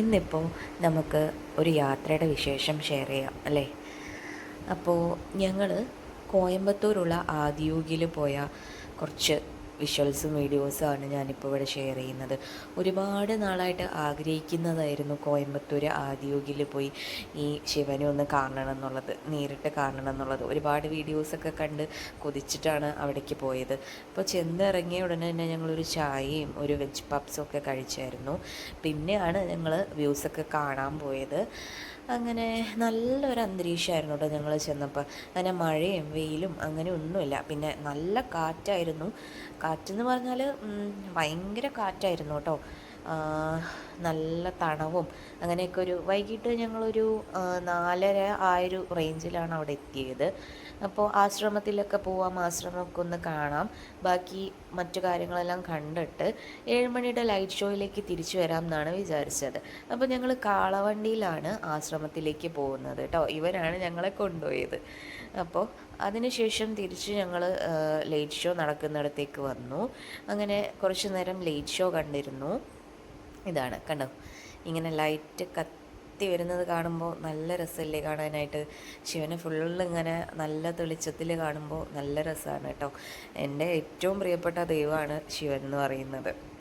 ഇന്നിപ്പോൾ നമുക്ക് ഒരു യാത്രയുടെ വിശേഷം ഷെയർ ചെയ്യാം അല്ലേ? അപ്പോൾ ഞങ്ങൾ കോയമ്പത്തൂരുള്ള ആദിയോഗിൽ പോയ കുറച്ച് വിഷ്വൽസും വീഡിയോസുമാണ് ഞാനിപ്പോൾ ഇവിടെ ഷെയർ ചെയ്യുന്നത്. ഒരുപാട് നാളായിട്ട് ആഗ്രഹിക്കുന്നതായിരുന്നു കോയമ്പത്തൂർ ആദിയോഗിൽ പോയി ഈ ശിവനെ ഒന്ന് കാണണം എന്നുള്ളത്, നേരിട്ട് കാണണം എന്നുള്ളത്. ഒരുപാട് വീഡിയോസൊക്കെ കണ്ട് കൊതിച്ചിട്ടാണ് അവിടേക്ക് പോയത്. അപ്പോൾ ചെന്നിറങ്ങിയ ഉടനെ തന്നെ ഞങ്ങളൊരു ചായയും ഒരു വെജ് പപ്സും ഒക്കെ കഴിച്ചായിരുന്നു. പിന്നെയാണ് ഞങ്ങൾ വ്യൂസൊക്കെ കാണാൻ പോയത്. അങ്ങനെ നല്ലൊരു അന്തരീക്ഷമായിരുന്നു കേട്ടോ ഞങ്ങൾ ചെന്നപ്പോൾ. അങ്ങനെ മഴയും വെയിലും അങ്ങനെ ഒന്നുമില്ല. പിന്നെ നല്ല കാറ്റായിരുന്നു. കാറ്റെന്ന് പറഞ്ഞാൽ ഭയങ്കര കാറ്റായിരുന്നു കേട്ടോ. നല്ല തണവും അങ്ങനെയൊക്കെ. വൈകിട്ട് ഞങ്ങളൊരു 4:30 ആ ഒരു റേഞ്ചിലാണ് അവിടെ എത്തിയത്. അപ്പോൾ ആശ്രമത്തിലൊക്കെ പോവാം, ആശ്രമമൊക്കെ ഒന്ന് കാണാം, ബാക്കി മറ്റു കാര്യങ്ങളെല്ലാം കണ്ടിട്ട് 7 മണിയുടെ ലൈറ്റ് ഷോയിലേക്ക് തിരിച്ചു വരാം എന്നാണ് വിചാരിച്ചത്. അപ്പോൾ ഞങ്ങൾ കാളവണ്ടിയിലാണ് ആശ്രമത്തിലേക്ക് പോകുന്നത് കേട്ടോ. ഇവരാണ് ഞങ്ങളെ കൊണ്ടുപോയത്. അപ്പോൾ അതിനുശേഷം തിരിച്ച് ഞങ്ങൾ ലൈറ്റ് ഷോ നടക്കുന്നിടത്തേക്ക് വന്നു. അങ്ങനെ കുറച്ച് നേരം ലൈറ്റ് ഷോ കണ്ടിരുന്നു. ഇതാണ് കണ്ടോ, ഇങ്ങനെ ലൈറ്റ് കത്തി വരുന്നത് കാണുമ്പോൾ നല്ല രസമല്ലേ കാണാനായിട്ട്. ശിവനെ ഫുള്ളിങ്ങനെ നല്ല തെളിച്ചത്തിൽ കാണുമ്പോൾ നല്ല രസമാണ് കേട്ടോ. എൻ്റെ ഏറ്റവും പ്രിയപ്പെട്ട ദൈവമാണ് ശിവൻ എന്ന് പറയുന്നത്.